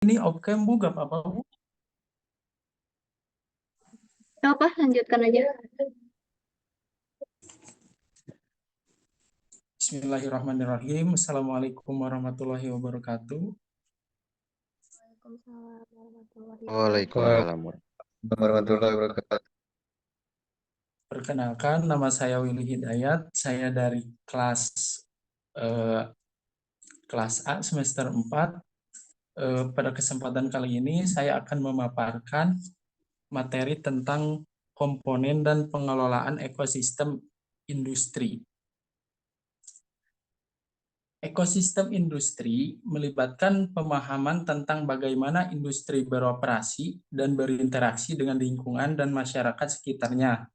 Ini off-cam Bu, gak apa-apa Bu. Nggak apa, lanjutkan aja. Bismillahirrahmanirrahim. Assalamualaikum warahmatullahi wabarakatuh. Waalaikumsalam warahmatullahi wabarakatuh. Waalaikumsalam warahmatullahi wabarakatuh. Perkenalkan, nama saya Willy Hidayat. Saya dari eh, kelas A semester 4. Pada kesempatan kali ini saya akan memaparkan materi tentang komponen dan pengelolaan ekosistem industri. Ekosistem industri melibatkan pemahaman tentang bagaimana industri beroperasi dan berinteraksi dengan lingkungan dan masyarakat sekitarnya.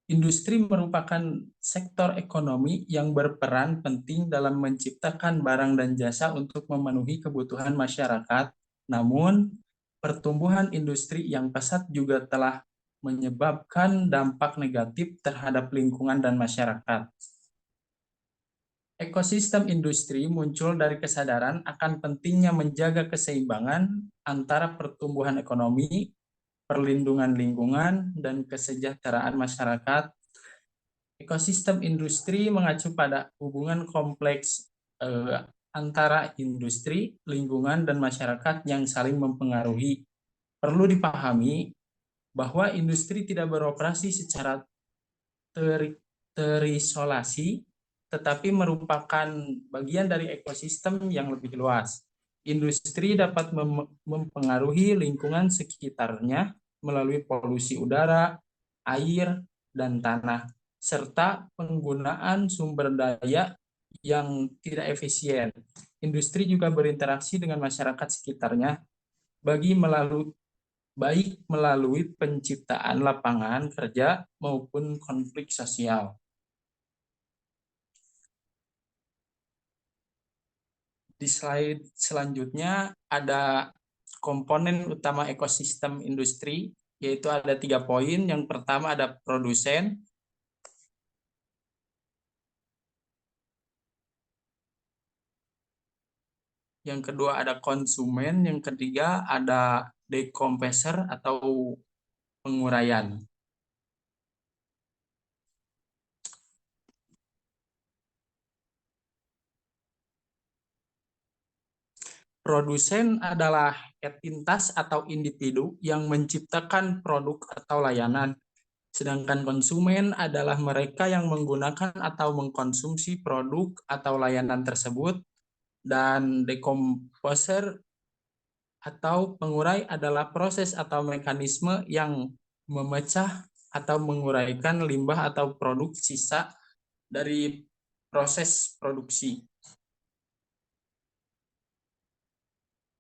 Industri merupakan sektor ekonomi yang berperan penting dalam menciptakan barang dan jasa untuk memenuhi kebutuhan masyarakat. Namun, pertumbuhan industri yang pesat juga telah menyebabkan dampak negatif terhadap lingkungan dan masyarakat. Ekosistem industri muncul dari kesadaran akan pentingnya menjaga keseimbangan antara pertumbuhan ekonomi, perlindungan lingkungan, dan kesejahteraan masyarakat. Ekosistem industri mengacu pada hubungan kompleks antara industri, lingkungan, dan masyarakat yang saling mempengaruhi. Perlu dipahami bahwa industri tidak beroperasi secara terisolasi, tetapi merupakan bagian dari ekosistem yang lebih luas. Industri dapat mempengaruhi lingkungan sekitarnya melalui polusi udara, air, dan tanah, serta penggunaan sumber daya yang tidak efisien. Industri juga berinteraksi dengan masyarakat sekitarnya bagi melalui baik melalui penciptaan lapangan kerja maupun konflik sosial. Di slide selanjutnya ada komponen utama ekosistem industri, yaitu ada 3 poin. Yang pertama ada produsen, yang kedua ada konsumen, yang ketiga ada decompressor atau penguraian. Produsen adalah entitas atau individu yang menciptakan produk atau layanan, sedangkan konsumen adalah mereka yang menggunakan atau mengkonsumsi produk atau layanan tersebut, dan decomposer atau pengurai adalah proses atau mekanisme yang memecah atau menguraikan limbah atau produk sisa dari proses produksi.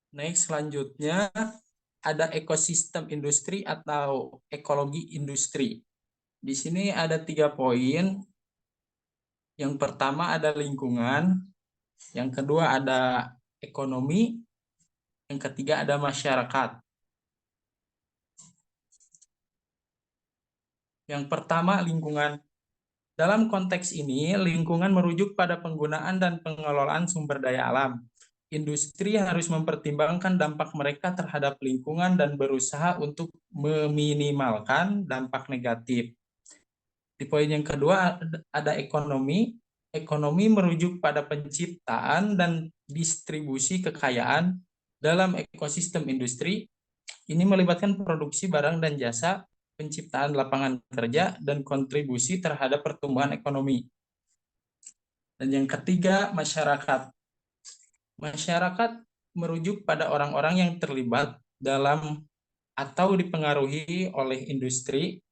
Next, selanjutnya ada ekosistem industri atau ekologi industri. Di sini ada 3 poin. Yang pertama ada lingkungan, yang kedua ada ekonomi, yang ketiga ada masyarakat. Yang pertama lingkungan. Dalam konteks ini, lingkungan merujuk pada penggunaan dan pengelolaan sumber daya alam. Industri harus mempertimbangkan dampak mereka terhadap lingkungan dan berusaha untuk meminimalkan dampak negatif. Di poin yang kedua ada ekonomi. Ekonomi merujuk pada penciptaan dan distribusi kekayaan dalam ekosistem industri. Ini melibatkan produksi barang dan jasa, penciptaan lapangan kerja, dan kontribusi terhadap pertumbuhan ekonomi. Dan yang ketiga, masyarakat. Masyarakat merujuk pada orang-orang yang terlibat dalam atau dipengaruhi oleh industri.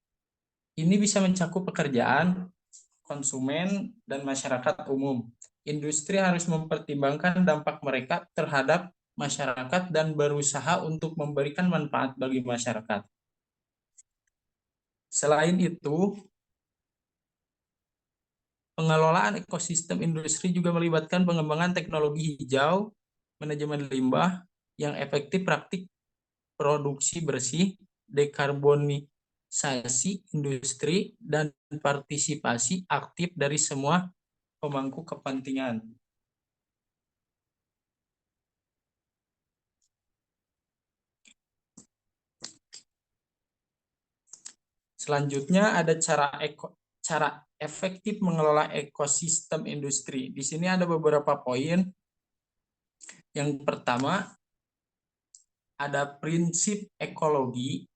Ini bisa mencakup pekerjaan, konsumen, dan masyarakat umum. Industri harus mempertimbangkan dampak mereka terhadap masyarakat dan berusaha untuk memberikan manfaat bagi masyarakat. Selain itu, pengelolaan ekosistem industri juga melibatkan pengembangan teknologi hijau, manajemen limbah yang efektif, praktik produksi bersih, dekarbonisasi industri, dan partisipasi aktif dari semua pemangku kepentingan. Selanjutnya ada cara efektif mengelola ekosistem industri. Di sini ada beberapa poin. Yang pertama, ada prinsip ekologi.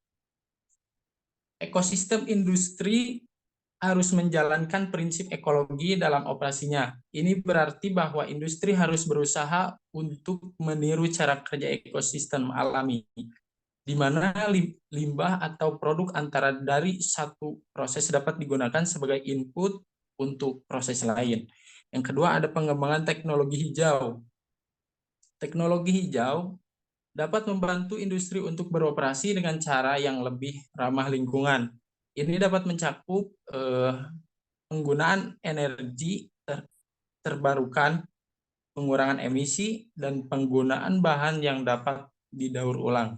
Ekosistem industri harus menjalankan prinsip ekologi dalam operasinya. Ini berarti bahwa industri harus berusaha untuk meniru cara kerja ekosistem alami, di mana limbah atau produk antara dari satu proses dapat digunakan sebagai input untuk proses lain. Yang kedua, ada pengembangan teknologi hijau. Teknologi hijau dapat membantu industri untuk beroperasi dengan cara yang lebih ramah lingkungan. Ini dapat mencakup penggunaan energi terbarukan, pengurangan emisi, dan penggunaan bahan yang dapat didaur ulang.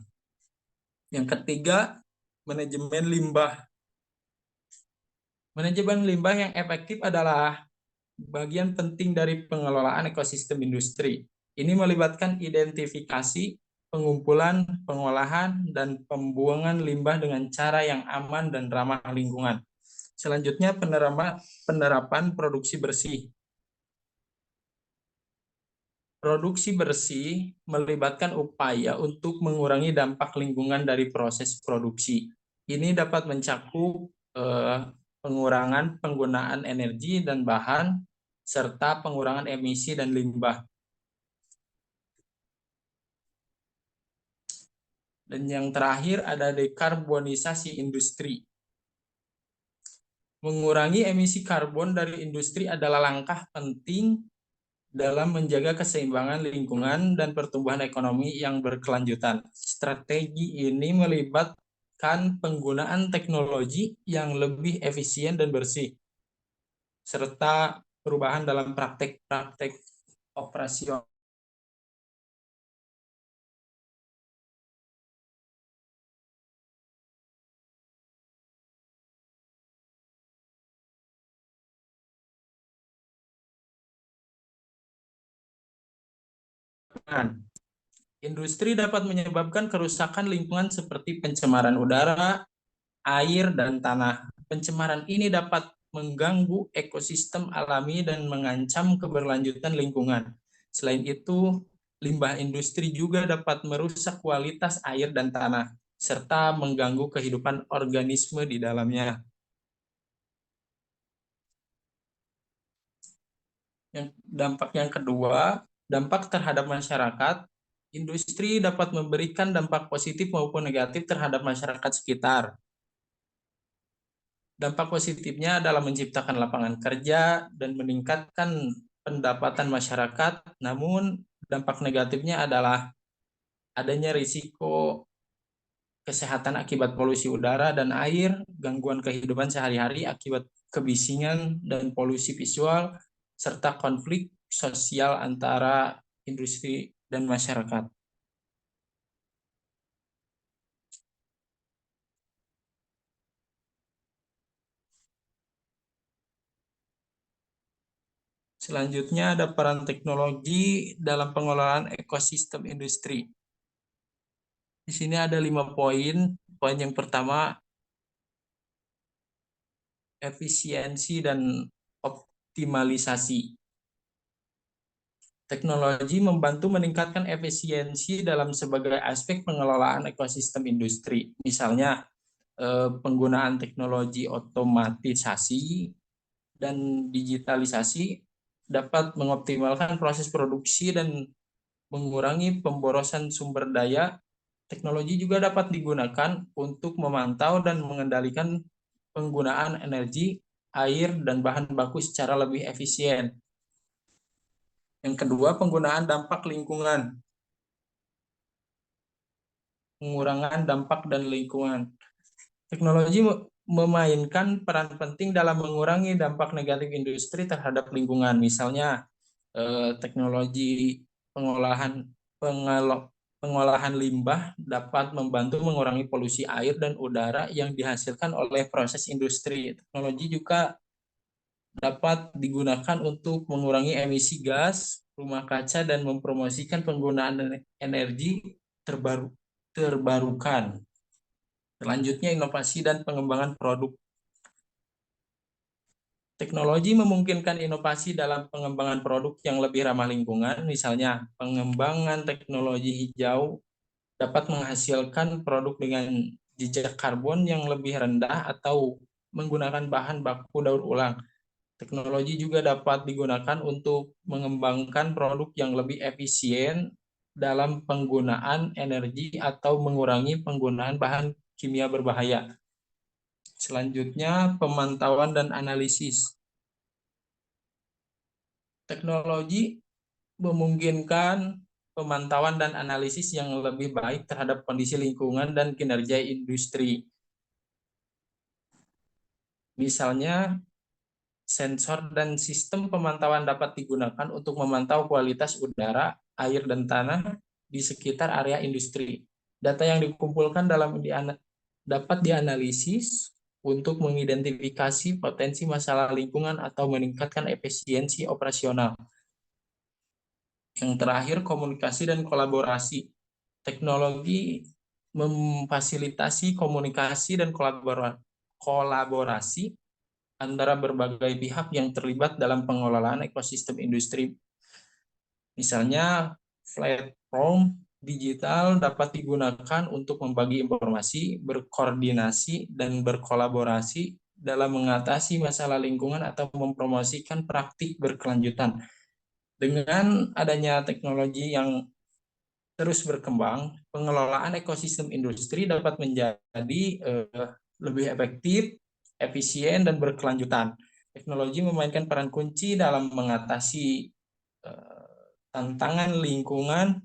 Yang ketiga, manajemen limbah. Manajemen limbah yang efektif adalah bagian penting dari pengelolaan ekosistem industri. Ini melibatkan identifikasi, pengumpulan, pengolahan, dan pembuangan limbah dengan cara yang aman dan ramah lingkungan. Selanjutnya, penerapan produksi bersih. Produksi bersih melibatkan upaya untuk mengurangi dampak lingkungan dari proses produksi. Ini dapat mencakup pengurangan penggunaan energi dan bahan, serta pengurangan emisi dan limbah. Dan yang terakhir ada dekarbonisasi industri. Mengurangi emisi karbon dari industri adalah langkah penting dalam menjaga keseimbangan lingkungan dan pertumbuhan ekonomi yang berkelanjutan. Strategi ini melibatkan penggunaan teknologi yang lebih efisien dan bersih, serta perubahan dalam praktek-praktek operasional. Industri dapat menyebabkan kerusakan lingkungan seperti pencemaran udara, air, dan tanah. Pencemaran ini dapat mengganggu ekosistem alami dan mengancam keberlanjutan lingkungan. Selain itu, limbah industri juga dapat merusak kualitas air dan tanah, serta mengganggu kehidupan organisme di dalamnya. Dampak yang kedua, dampak terhadap masyarakat. Industri dapat memberikan dampak positif maupun negatif terhadap masyarakat sekitar. Dampak positifnya adalah menciptakan lapangan kerja dan meningkatkan pendapatan masyarakat, namun dampak negatifnya adalah adanya risiko kesehatan akibat polusi udara dan air, gangguan kehidupan sehari-hari akibat kebisingan dan polusi visual, serta konflik sosial antara industri dan masyarakat. Selanjutnya ada peran teknologi dalam pengelolaan ekosistem industri. Di sini ada 5 poin. Poin yang pertama, efisiensi dan optimalisasi. Teknologi membantu meningkatkan efisiensi dalam sebagai aspek pengelolaan ekosistem industri. Misalnya, penggunaan teknologi otomatisasi dan digitalisasi dapat mengoptimalkan proses produksi dan mengurangi pemborosan sumber daya. Teknologi juga dapat digunakan untuk memantau dan mengendalikan penggunaan energi, air, dan bahan baku secara lebih efisien. Yang kedua, penggunaan dampak lingkungan. Pengurangan dampak dan lingkungan. Teknologi memainkan peran penting dalam mengurangi dampak negatif industri terhadap lingkungan. Misalnya, teknologi pengolahan limbah dapat membantu mengurangi polusi air dan udara yang dihasilkan oleh proses industri. Teknologi juga dapat digunakan untuk mengurangi emisi gas rumah kaca dan mempromosikan penggunaan energi terbarukan. Selanjutnya, inovasi dan pengembangan produk. Teknologi memungkinkan inovasi dalam pengembangan produk yang lebih ramah lingkungan, misalnya pengembangan teknologi hijau dapat menghasilkan produk dengan jejak karbon yang lebih rendah atau menggunakan bahan baku daur ulang. Teknologi juga dapat digunakan untuk mengembangkan produk yang lebih efisien dalam penggunaan energi atau mengurangi penggunaan bahan kimia berbahaya. Selanjutnya, pemantauan dan analisis. Teknologi memungkinkan pemantauan dan analisis yang lebih baik terhadap kondisi lingkungan dan kinerja industri. Misalnya, sensor dan sistem pemantauan dapat digunakan untuk memantau kualitas udara, air, dan tanah di sekitar area industri. Data yang dikumpulkan dapat dianalisis untuk mengidentifikasi potensi masalah lingkungan atau meningkatkan efisiensi operasional. Yang terakhir, komunikasi dan kolaborasi. Teknologi memfasilitasi komunikasi dan kolaborasi antara berbagai pihak yang terlibat dalam pengelolaan ekosistem industri. Misalnya, platform digital dapat digunakan untuk membagi informasi, berkoordinasi, dan berkolaborasi dalam mengatasi masalah lingkungan atau mempromosikan praktik berkelanjutan. Dengan adanya teknologi yang terus berkembang, pengelolaan ekosistem industri dapat menjadi lebih efektif, efisien, dan berkelanjutan. Teknologi memainkan peran kunci dalam mengatasi tantangan lingkungan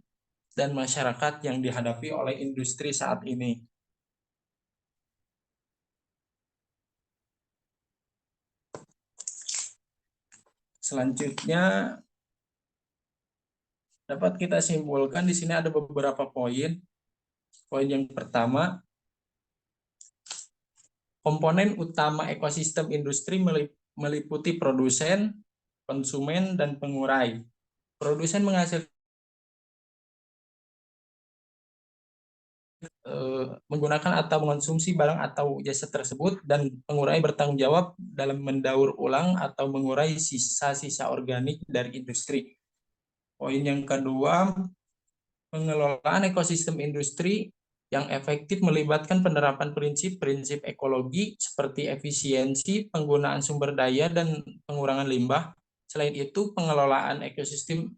dan masyarakat yang dihadapi oleh industri saat ini. Selanjutnya, dapat kita simpulkan di sini ada beberapa poin. Poin yang pertama, komponen utama ekosistem industri meliputi produsen, konsumen, dan pengurai. Produsen menghasilkan menggunakan atau mengonsumsi barang atau jasa tersebut, dan pengurai bertanggung jawab dalam mendaur ulang atau mengurai sisa-sisa organik dari industri. Poin yang kedua, pengelolaan ekosistem industri yang efektif melibatkan penerapan prinsip-prinsip ekologi seperti efisiensi, penggunaan sumber daya, dan pengurangan limbah. Selain itu, pengelolaan ekosistem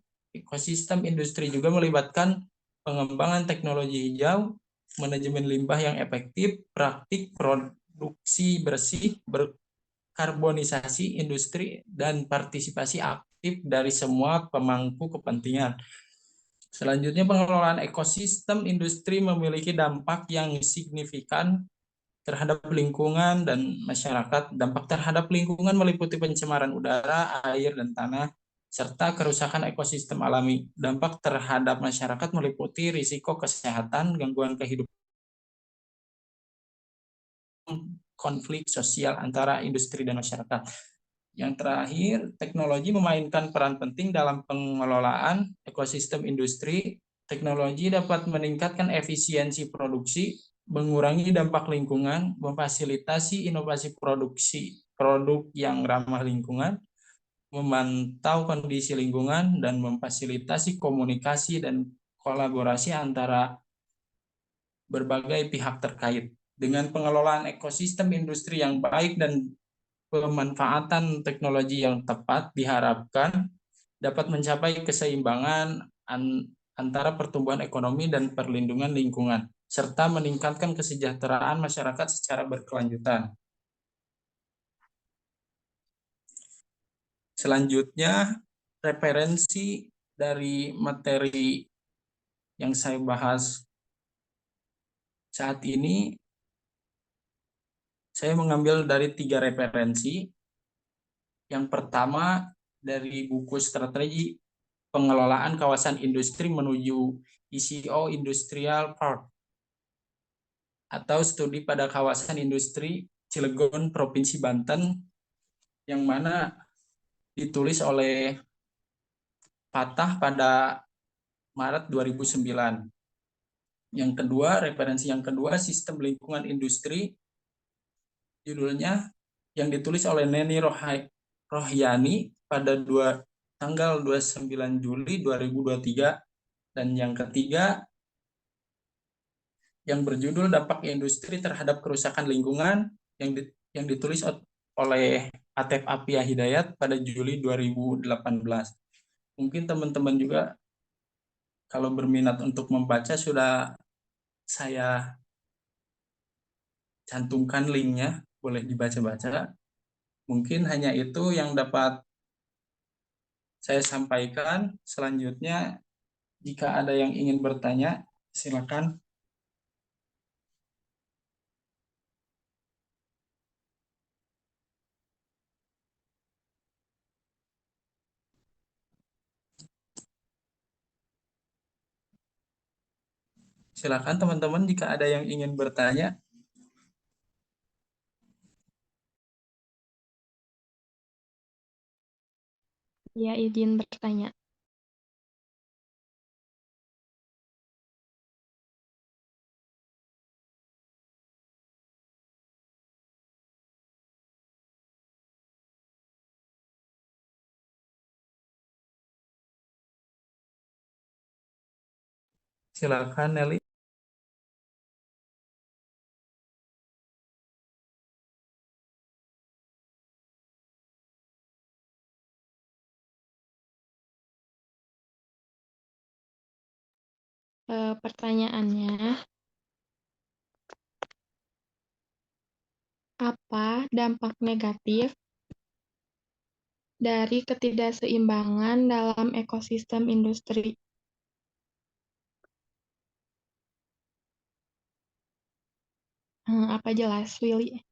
industri juga melibatkan pengembangan teknologi hijau, manajemen limbah yang efektif, praktik produksi bersih, berkarbonisasi industri, dan partisipasi aktif dari semua pemangku kepentingan. Selanjutnya, pengelolaan ekosistem industri memiliki dampak yang signifikan terhadap lingkungan dan masyarakat. Dampak terhadap lingkungan meliputi pencemaran udara, air, dan tanah, serta kerusakan ekosistem alami. Dampak terhadap masyarakat meliputi risiko kesehatan, gangguan kehidupan, konflik sosial antara industri dan masyarakat. Yang terakhir, teknologi memainkan peran penting dalam pengelolaan ekosistem industri. Teknologi dapat meningkatkan efisiensi produksi, mengurangi dampak lingkungan, memfasilitasi inovasi produksi produk yang ramah lingkungan, memantau kondisi lingkungan, dan memfasilitasi komunikasi dan kolaborasi antara berbagai pihak terkait. Dengan pengelolaan ekosistem industri yang baik dan pemanfaatan teknologi yang tepat diharapkan dapat mencapai keseimbangan antara pertumbuhan ekonomi dan perlindungan lingkungan, serta meningkatkan kesejahteraan masyarakat secara berkelanjutan. Selanjutnya, referensi dari materi yang saya bahas saat ini, saya mengambil dari 3 referensi. Yang pertama, dari buku Strategi Pengelolaan Kawasan Industri Menuju ECO Industrial Park, atau Studi pada Kawasan Industri Cilegon, Provinsi Banten, yang mana ditulis oleh Fatah pada Maret 2009. Yang kedua, referensi yang kedua, sistem lingkungan industri, judulnya yang ditulis oleh Neni Rohyani pada tanggal 29 Juli 2023. Dan yang ketiga, yang berjudul Dampak Industri Terhadap Kerusakan Lingkungan, yang ditulis oleh Atef Apia Hidayat pada Juli 2018. Mungkin teman-teman juga kalau berminat untuk membaca sudah saya cantumkan linknya, boleh dibaca-baca. Mungkin hanya itu yang dapat saya sampaikan. Selanjutnya, jika ada yang ingin bertanya, silakan. Silakan teman-teman jika ada yang ingin bertanya. Ya, izin bertanya. Silakan Nelly. Pertanyaannya, apa dampak negatif dari ketidakseimbangan dalam ekosistem industri? Apa jelas, Willy?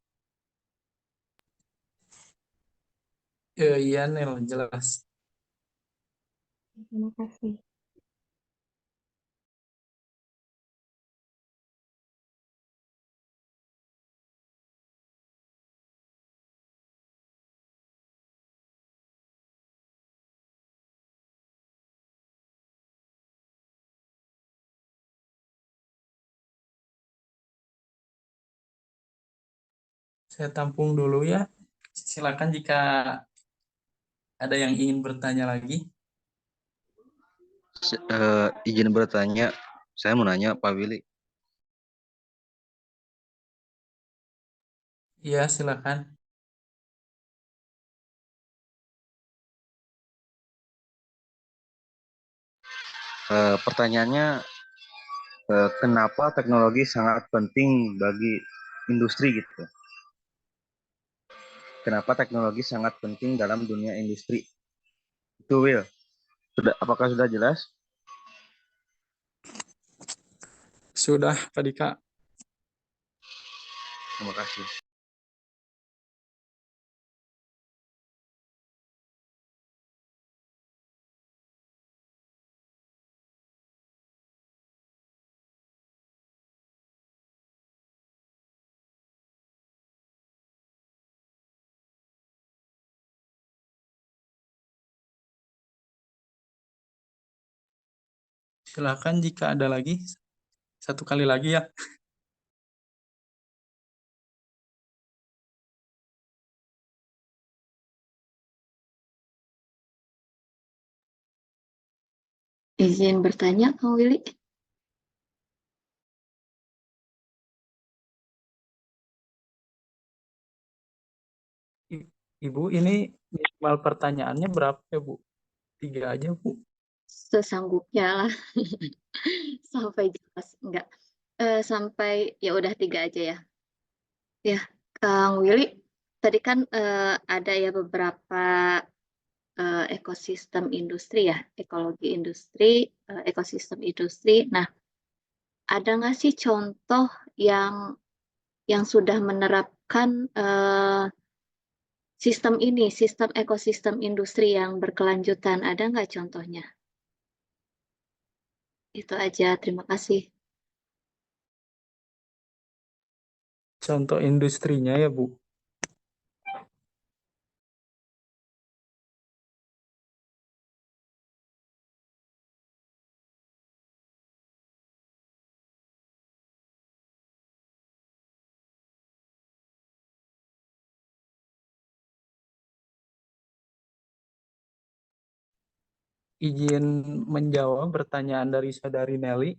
Iya, Nel, jelas. Terima kasih. Saya tampung dulu ya. Silakan jika ada yang ingin bertanya lagi. Izin bertanya, saya mau nanya Pak Willy. Iya, silakan. Pertanyaannya, kenapa teknologi sangat penting bagi industri gitu? Kenapa teknologi sangat penting dalam dunia industri? Itu Will. Apakah sudah jelas? Sudah, Pak Dika. Terima kasih. Silakan jika ada lagi. Satu kali lagi ya. Izin bertanya, Kang Willy. Ibu, ini minimal pertanyaannya berapa ya, Bu? 3 aja, Bu. Sesanggupnya lah. Sampai jelas. Enggak. Sampai, ya udah 3 aja ya. Ya, Kang Willy. Tadi kan ada ya beberapa ekosistem industri ya. Ekologi industri, ekosistem industri. Nah, ada nggak sih contoh yang sudah menerapkan sistem ekosistem industri yang berkelanjutan? Ada nggak contohnya? Itu aja, terima kasih. Contoh industrinya ya, Bu. izin menjawab pertanyaan dari Saudari Nelly.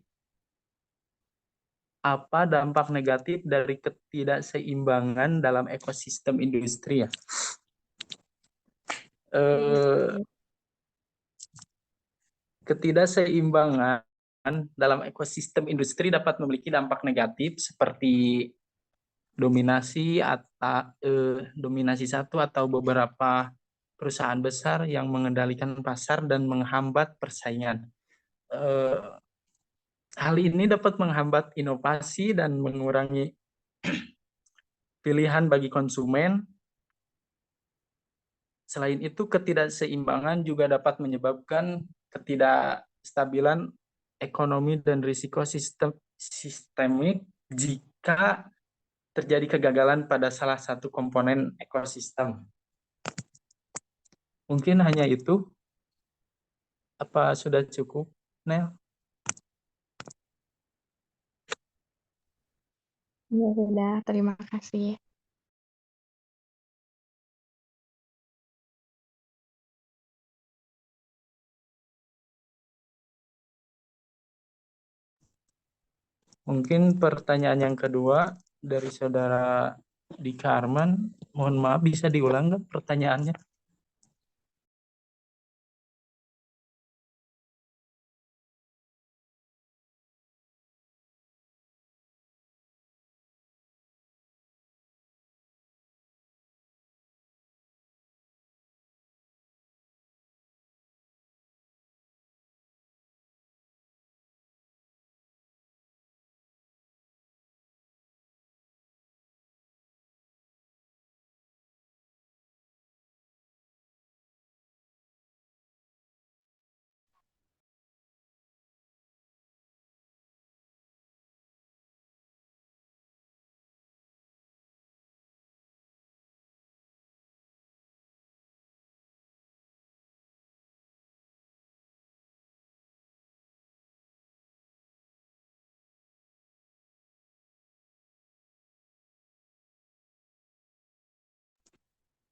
Apa dampak negatif dari ketidakseimbangan dalam ekosistem industri ya? Ketidakseimbangan dalam ekosistem industri dapat memiliki dampak negatif seperti dominasi satu atau beberapa perusahaan besar yang mengendalikan pasar dan menghambat persaingan. Hal ini dapat menghambat inovasi dan mengurangi pilihan bagi konsumen. Selain itu, ketidakseimbangan juga dapat menyebabkan ketidakstabilan ekonomi dan risiko sistemik jika terjadi kegagalan pada salah satu komponen ekosistem. Mungkin hanya itu. Apa sudah cukup, Nel? Ya sudah, terima kasih. Mungkin pertanyaan yang kedua dari Saudara Dika Arman. Mohon maaf, bisa diulang nggak pertanyaannya?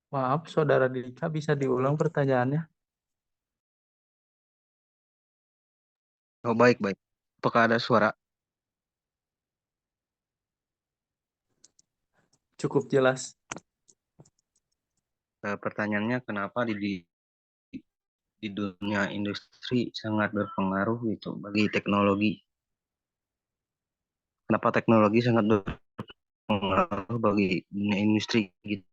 Maaf, Saudara Dika, bisa diulang pertanyaannya? Oh, baik, baik. Apakah ada suara? Cukup jelas. Pertanyaannya kenapa di dunia industri sangat berpengaruh gitu bagi teknologi. Kenapa teknologi sangat berpengaruh bagi dunia industri gitu.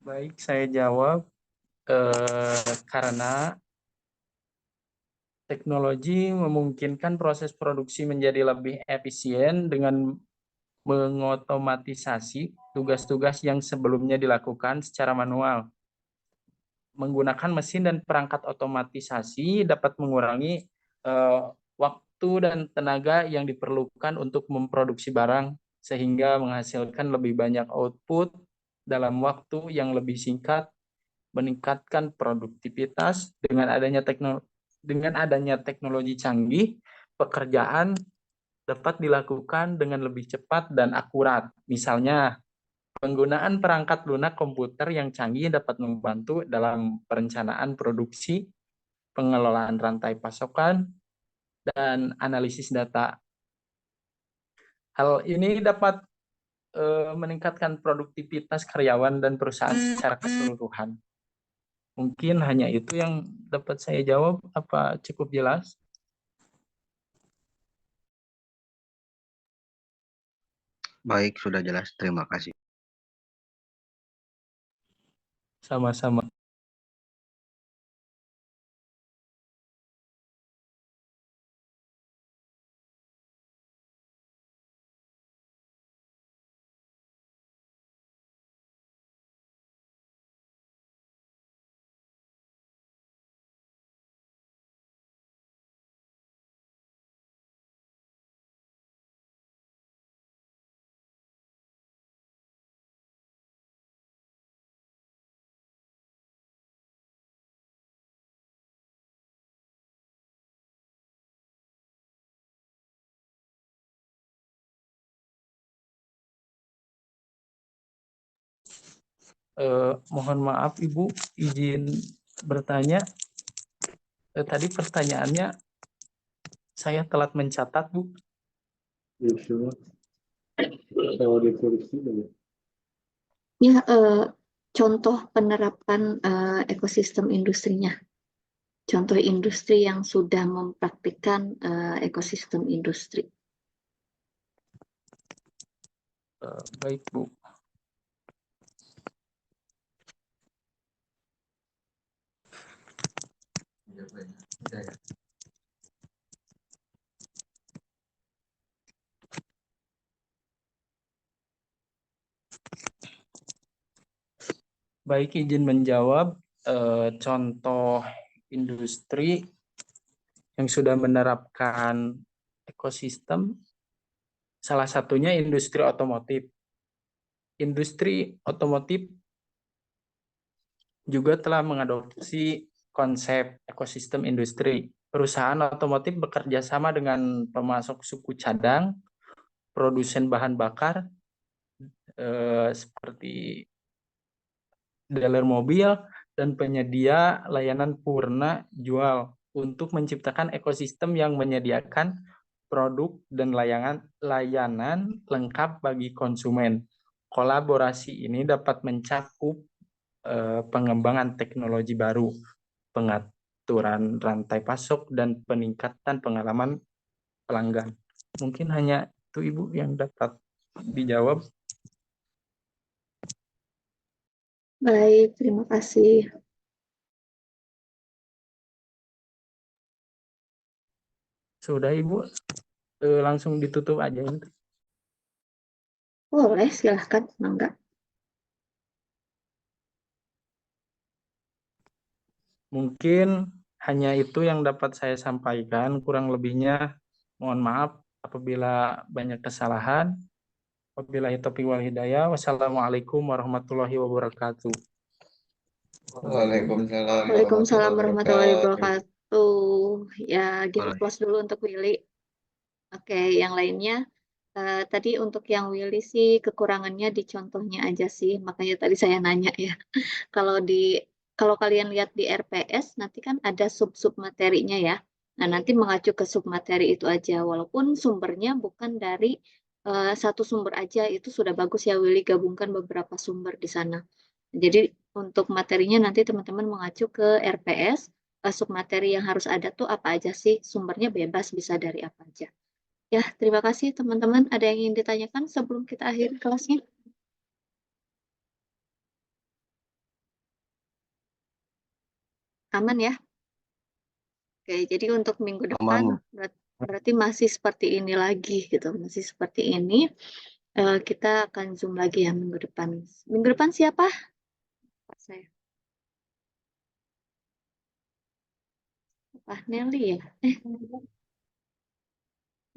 Baik, saya jawab. Karena teknologi memungkinkan proses produksi menjadi lebih efisien dengan mengotomatisasi tugas-tugas yang sebelumnya dilakukan secara manual. Menggunakan mesin dan perangkat otomatisasi dapat mengurangi waktu dan tenaga yang diperlukan untuk memproduksi barang sehingga menghasilkan lebih banyak output dalam waktu yang lebih singkat, meningkatkan produktivitas. Dengan adanya teknologi canggih, pekerjaan dapat dilakukan dengan lebih cepat dan akurat. Misalnya, penggunaan perangkat lunak komputer yang canggih dapat membantu dalam perencanaan produksi, pengelolaan rantai pasokan, dan analisis data. Hal ini dapat meningkatkan produktivitas karyawan dan perusahaan secara keseluruhan. Mungkin hanya itu yang dapat saya jawab. Apa cukup jelas? Baik, sudah jelas. Terima kasih. Sama-sama. Mohon maaf Ibu, izin bertanya. Tadi pertanyaannya saya telat mencatat, Bu. Ya, contoh penerapan ekosistem industrinya. Contoh industri yang sudah mempraktikkan ekosistem industri. Baik, Bu. Baik, izin menjawab. Contoh industri yang sudah menerapkan ekosistem, salah satunya industri otomotif. Industri otomotif juga telah mengadopsi konsep ekosistem industri. Perusahaan otomotif bekerja sama dengan pemasok suku cadang, produsen bahan bakar, seperti dealer mobil, dan penyedia layanan purna jual untuk menciptakan ekosistem yang menyediakan produk dan layanan lengkap bagi konsumen. Kolaborasi ini dapat mencakup pengembangan teknologi baru, pengaturan rantai pasok, dan peningkatan pengalaman pelanggan. Mungkin hanya itu Ibu yang dapat dijawab. Baik, terima kasih. Sudah Ibu, langsung ditutup aja ini. Boleh, silahkan, Mangga. Mungkin hanya itu yang dapat saya sampaikan. Kurang lebihnya mohon maaf apabila banyak kesalahan. Wabillahi taufiq wal hidayah. Wassalamualaikum warahmatullahi wabarakatuh. Waalaikumsalam Waalaikumsalam warahmatullahi wabarakatuh. wabarakatuh. Ya, give applause dulu untuk Willy. Oke, yang lainnya. Tadi untuk yang Willy sih kekurangannya di contohnya aja sih. Makanya tadi saya nanya ya. Kalau kalian lihat di RPS nanti kan ada sub-sub materinya ya. Nah, nanti mengacu ke sub materi itu aja walaupun sumbernya bukan dari satu sumber aja, itu sudah bagus ya Willy gabungkan beberapa sumber di sana. Jadi untuk materinya nanti teman-teman mengacu ke RPS, sub materi yang harus ada tuh apa aja sih? Sumbernya bebas bisa dari apa aja. Ya, terima kasih teman-teman. Ada yang ingin ditanyakan sebelum kita akhiri kelasnya? Aman ya? Oke, jadi untuk minggu depan Aman. berarti masih seperti ini lagi gitu, masih seperti ini. Kita akan zoom lagi ya minggu depan. Minggu depan siapa? Pak saya. Pak Nelly ya?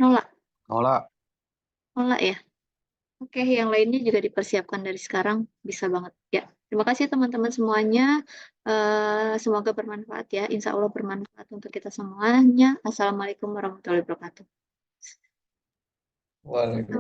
Nola. Nolak. Nola ya? Oke, yang lainnya juga dipersiapkan dari sekarang, bisa banget ya. Terima kasih teman-teman semuanya. Semoga bermanfaat ya. Insya Allah bermanfaat untuk kita semuanya. Assalamualaikum warahmatullahi wabarakatuh. Waalaikumsalam.